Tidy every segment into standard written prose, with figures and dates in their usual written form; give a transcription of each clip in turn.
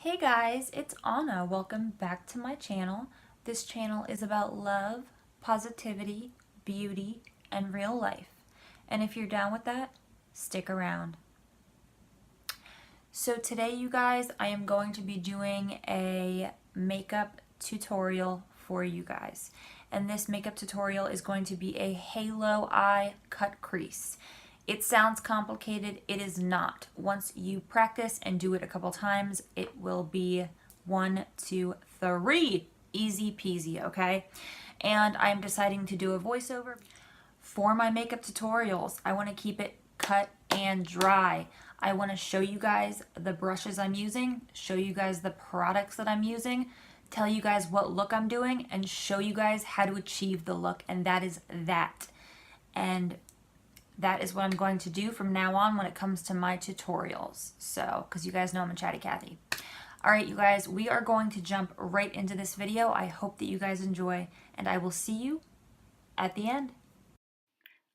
Hey guys, it's Anna. Welcome back to my channel. This channel is about love, positivity, beauty, and real life. And if you're down with that, stick around. So today, you guys, I am going to be doing a makeup tutorial for you guys. And this makeup tutorial is going to be a halo eye cut crease. It sounds complicated. It is not. Once you practice and do it a couple times, it will be 1, 2, 3. Easy peasy, okay? And I'm deciding to do a voiceover. For my makeup tutorials, I want to keep it cut and dry. I want to show you guys the brushes I'm using, show you guys the products that I'm using, tell you guys what look I'm doing, and show you guys how to achieve the look, and that is that. And that is what I'm going to do from now on when it comes to my tutorials. So, because you guys know I'm a chatty Cathy. All right, you guys, we are going to jump right into this video. I hope that you guys enjoy, and I will see you at the end.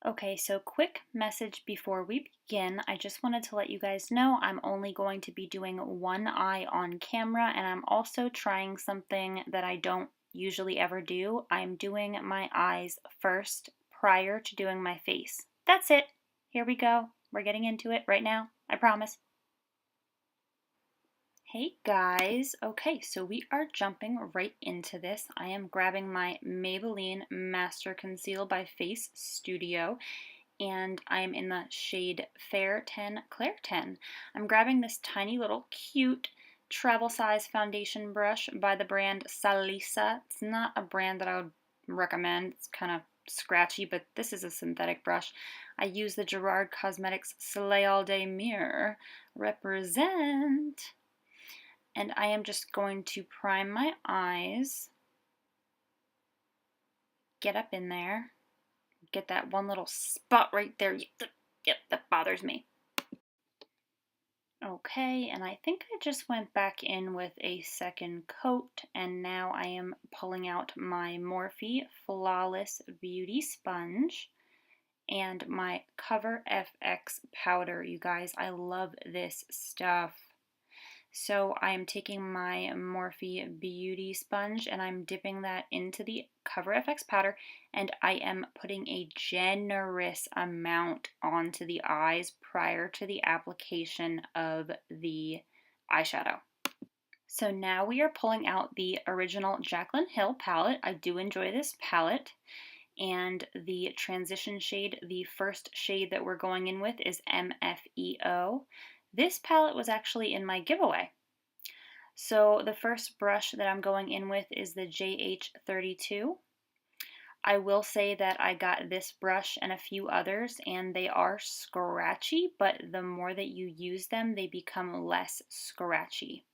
Okay, so quick message before we begin. I just wanted to let you guys know I'm only going to be doing one eye on camera, and I'm also trying something that I don't usually ever do. I'm doing my eyes first prior to doing my face. That's it. Here we go. We're getting into it right now. I promise. Hey guys. Okay, so we are jumping right into this. I am grabbing my Maybelline Master Conceal by Face Studio, and I'm in the shade Fair 10 Clair 10. I'm grabbing this tiny little cute travel size foundation brush by the brand SALISA. It's not a brand that I would recommend. It's kind of scratchy, but this is a synthetic brush. I use the Gerard Cosmetics Soleil All Day Mirror. Represent. And I am just going to prime my eyes. Get up in there. Get that one little spot right there. Yep, that bothers me. Okay, and I think I just went back in with a second coat, and now I am pulling out my Morphe Flawless Beauty Sponge and my Cover FX powder. You guys, I love this stuff. So I am taking my Morphe Beauty Sponge and I'm dipping that into the Cover FX powder, and I am putting a generous amount onto the eyes prior to the application of the eyeshadow. So now we are pulling out the original Jaclyn Hill palette. I do enjoy this palette. And the transition shade, the first shade that we're going in with is M.F.E.O. This palette was actually in my giveaway. So the first brush that I'm going in with is the JH32. I will say that I got this brush and a few others, and they are scratchy, but the more that you use them, they become less scratchy.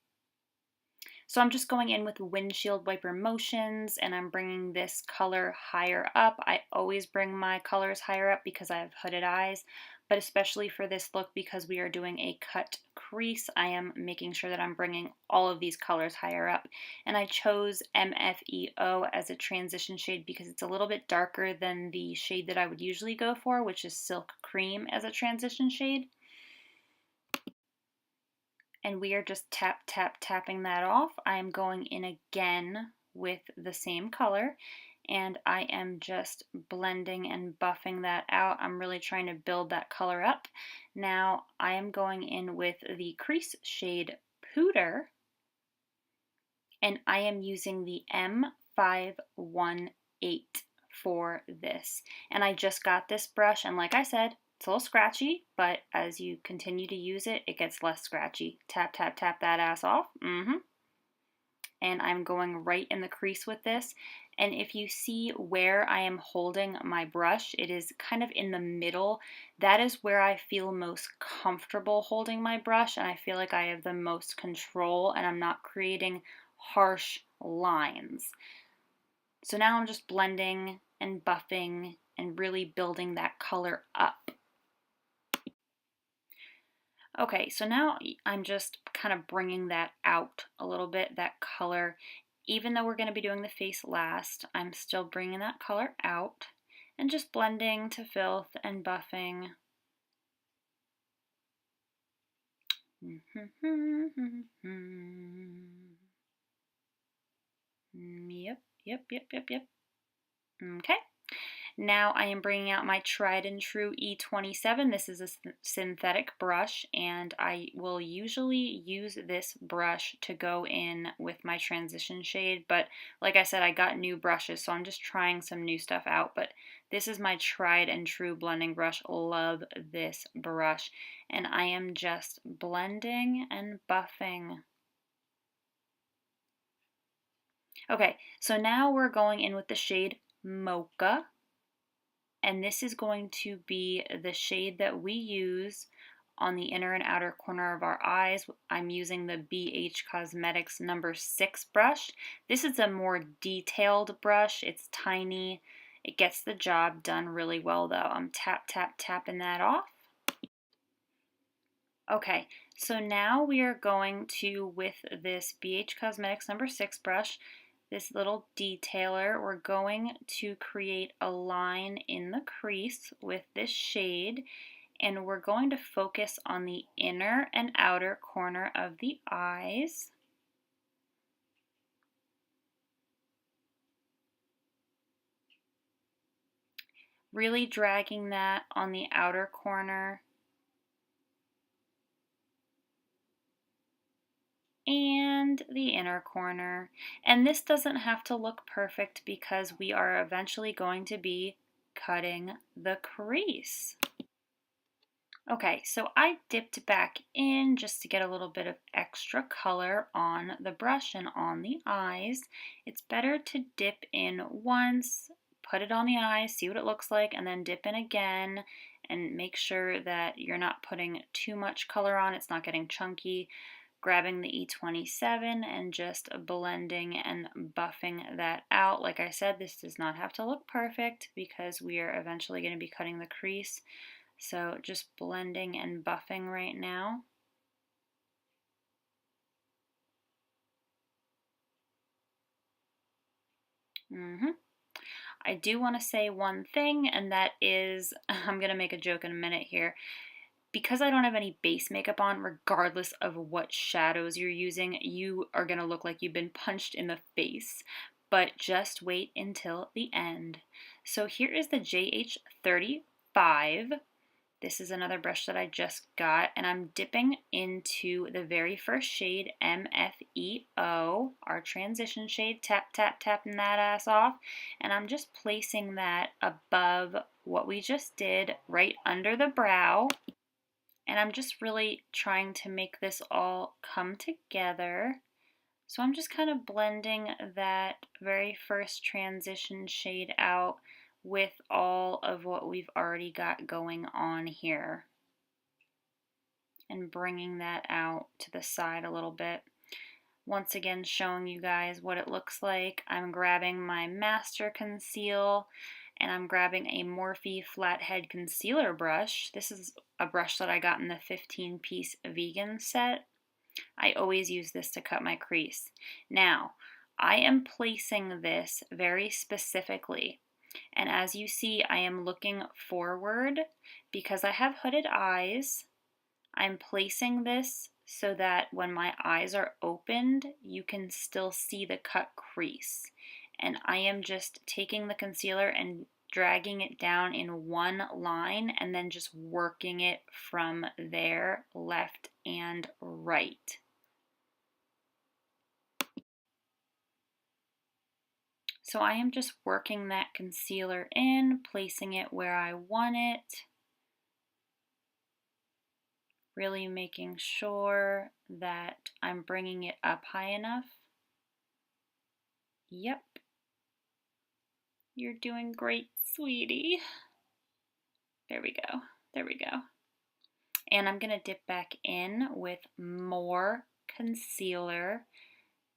So I'm just going in with windshield wiper motions, and I'm bringing this color higher up. I always bring my colors higher up because I have hooded eyes, but especially for this look, because we are doing a cut crease, I am making sure that I'm bringing all of these colors higher up. And I chose M.F.E.O as a transition shade because it's a little bit darker than the shade that I would usually go for, which is Silk Cream as a transition shade. And we are just tapping that off. I'm going in again with the same color, and I am just blending and buffing that out. I'm really trying to build that color up. Now I am going in with the crease shade Pooter, and I am using the M518 for this. And I just got this brush, and like I said, it's a little scratchy, but as you continue to use it, it gets less scratchy. Tap that ass off. And I'm going right in the crease with this. And if you see where I am holding my brush, it is kind of in the middle. That is where I feel most comfortable holding my brush, and I feel like I have the most control, and I'm not creating harsh lines. So now I'm just blending and buffing and really building that color up. Okay, so now I'm just kind of bringing that out a little bit, that color. Even though we're going to be doing the face last, I'm still bringing that color out and just blending to filth and buffing. Yep, yep, yep, yep. Okay. Now I am bringing out my tried and true E27. This is a synthetic brush, and I will usually use this brush to go in with my transition shade, but like I said, I got new brushes, so I'm just trying some new stuff out, but this is my tried and true blending brush. Love this brush, and I am just blending and buffing. Okay, so now we're going in with the shade Mocha. And this is going to be the shade that we use on the inner and outer corner of our eyes. I'm using the BH Cosmetics number 6 brush. This is a more detailed brush. It's tiny. It gets the job done really well though. I'm tapping that off. Okay, so now we are going to, with this BH Cosmetics number 6 brush, this little detailer, we're going to create a line in the crease with this shade, and we're going to focus on the inner and outer corner of the eyes. Really dragging that on the outer corner. And the inner corner. And this doesn't have to look perfect because we are eventually going to be cutting the crease. Okay, so I dipped back in just to get a little bit of extra color on the brush and on the eyes. It's better to dip in once, put it on the eyes, see what it looks like, and then dip in again and make sure that you're not putting too much color on, it's not getting chunky. Grabbing the E27 and just blending and buffing that out. Like I said, this does not have to look perfect because we are eventually going to be cutting the crease. So just blending and buffing right now. I do want to say one thing, and that is, I'm going to make a joke in a minute here. Because I don't have any base makeup on, regardless of what shadows you're using, you are going to look like you've been punched in the face. But just wait until the end. So here is the JH35. This is another brush that I just got, and I'm dipping into the very first shade, M.F.E.O, our transition shade, tapping that ass off, and I'm just placing that above what we just did, right under the brow. And I'm just really trying to make this all come together. So I'm just kind of blending that very first transition shade out with all of what we've already got going on here. And bringing that out to the side a little bit. Once again, showing you guys what it looks like. I'm grabbing my Master Conceal, and I'm grabbing a Morphe Flathead Concealer brush. This is a brush that I got in the 15-piece vegan set. I always use this to cut my crease. Now, I am placing this very specifically, and as you see, I am looking forward because I have hooded eyes. I'm placing this so that when my eyes are opened, you can still see the cut crease. And I am just taking the concealer and dragging it down in one line and then just working it from there, left and right. So I am just working that concealer in, placing it where I want it. Really making sure that I'm bringing it up high enough. Yep. You're doing great, sweetie. There we go. There we go. And I'm going to dip back in with more concealer,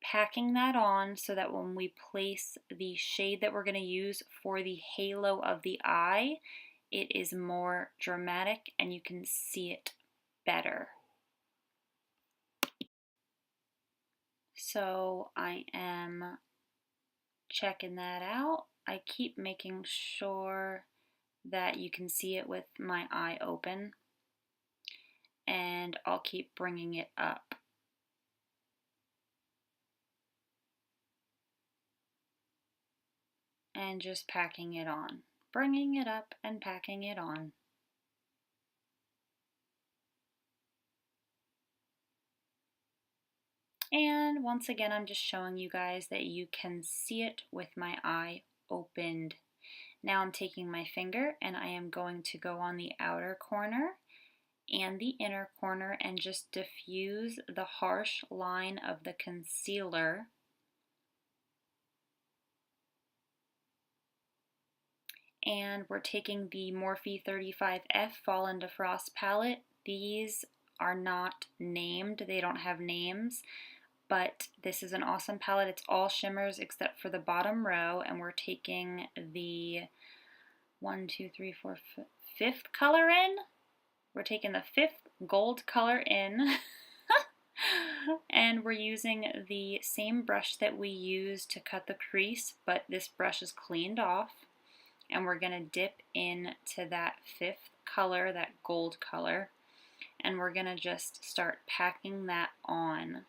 packing that on so that when we place the shade that we're going to use for the halo of the eye, it is more dramatic and you can see it better. So I am checking that out. I keep making sure that you can see it with my eye open, and I'll keep bringing it up. and just packing it on, bringing it up and packing it on. And once again, I'm just showing you guys that you can see it with my eye opened. Now I'm taking my finger and I am going to go on the outer corner and the inner corner and just diffuse the harsh line of the concealer. And we're taking the Morphe 35F Fall into Frost palette. These are not named, they don't have names, but this is an awesome palette. It's all shimmers except for the bottom row, and we're taking the 5th color in. We're taking the 5th gold color in. And we're using the same brush that we used to cut the crease, but this brush is cleaned off. And we're going to dip into that 5th color, that gold color, and we're going to just start packing that on.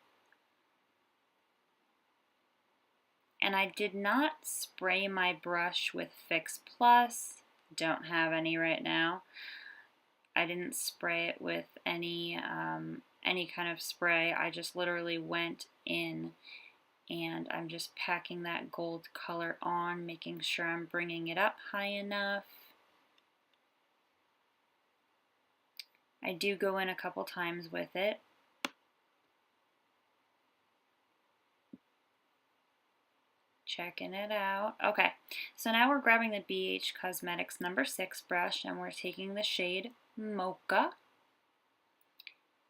And I did not spray my brush with Fix Plus, don't have any right now. I didn't spray it with any kind of spray. I just literally went in and I'm just packing that gold color on, making sure I'm bringing it up high enough. I do go in a couple times with it. Checking it out. Okay, so now we're grabbing the BH Cosmetics number 6 brush and we're taking the shade Mocha.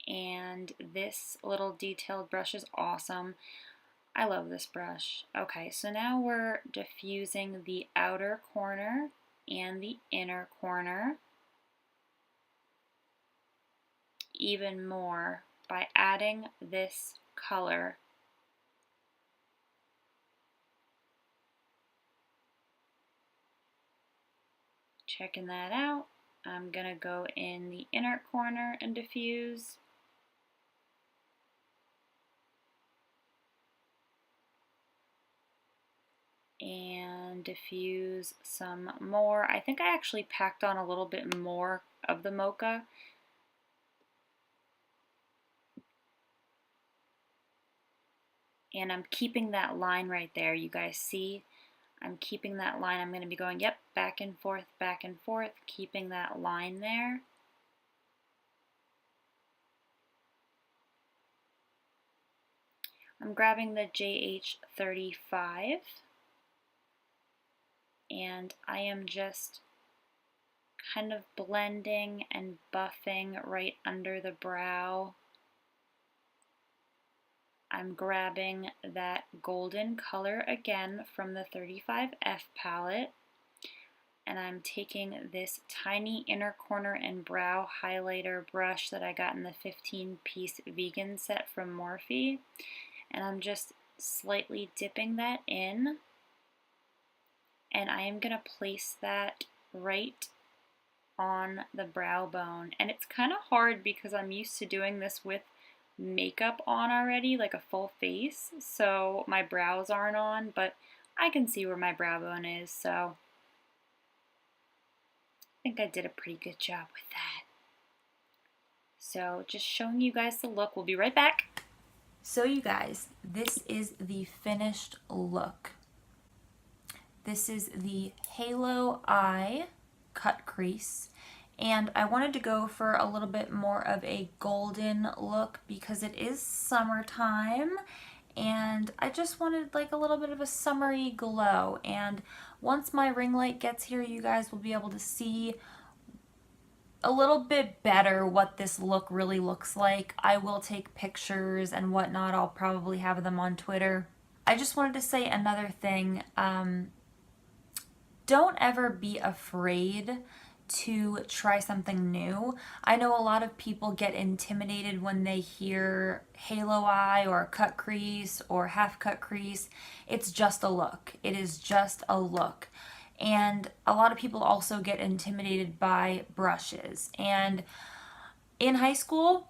And this little detailed brush is awesome. I love this brush. Okay, so now we're diffusing the outer corner and the inner corner even more by adding this color. Checking that out. I'm gonna go in the inner corner and diffuse. And diffuse some more. I think I actually packed on a little bit more of the Mocha. And I'm keeping that line right there. You guys see? I'm keeping that line. I'm going to be going, yep, back and forth, keeping that line there. I'm grabbing the JH35 and I am just kind of blending and buffing right under the brow. I'm grabbing that golden color again from the 35F palette, and I'm taking this tiny inner corner and brow highlighter brush that I got in the 15-piece vegan set from Morphe, and I'm just slightly dipping that in, and I am going to place that right on the brow bone. And it's kind of hard because I'm used to doing this with makeup on already, like a full face, so my brows aren't on, but I can see where my brow bone is, so I think I did a pretty good job with that. So just showing you guys the look. We'll be right back. So you guys, this is the finished look. This is the Halo Eye cut crease. And I wanted to go for a little bit more of a golden look because it is summertime and I just wanted like a little bit of a summery glow. And once my ring light gets here, you guys will be able to see a little bit better what this look really looks like. I will take pictures and whatnot. I'll probably have them on Twitter. I just wanted to say another thing. Don't ever be afraid to try something new. I know a lot of people get intimidated when they hear halo eye or cut crease or half cut crease. It's just a look. It is just a look. And a lot of people also get intimidated by brushes. And in high school,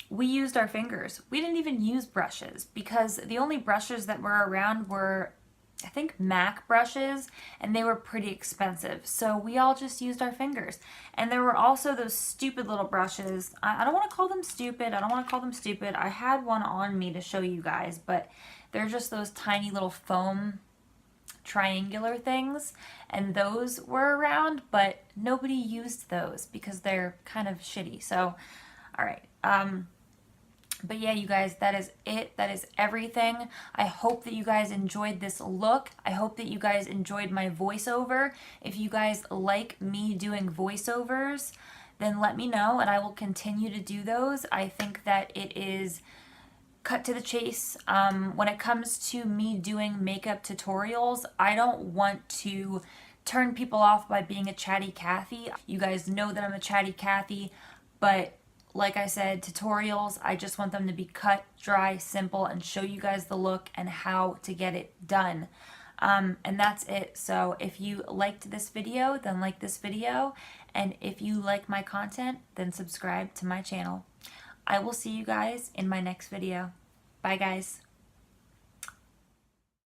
we used our fingers. We didn't even use brushes because the only brushes that were around were I think MAC brushes, and they were pretty expensive. So we all just used our fingers. And there were also those stupid little brushes. I don't want to call them stupid. I don't want to call them stupid. I had one on me to show you guys, but they're just those tiny little foam triangular things, and those were around, but nobody used those because they're kind of shitty. So, all right. But yeah, you guys, that is it. That is everything. I hope that you guys enjoyed this look. I hope that you guys enjoyed my voiceover. If you guys like me doing voiceovers, then let me know and I will continue to do those. I think that it is cut to the chase. When it comes to me doing makeup tutorials, I don't want to turn people off by being a chatty Cathy. You guys know that I'm a chatty Cathy, but like I said, tutorials, I just want them to be cut, dry, simple, and show you guys the look and how to get it done. And that's it. So if you liked this video, then like this video. And if you like my content, then subscribe to my channel. I will see you guys in my next video. Bye, guys.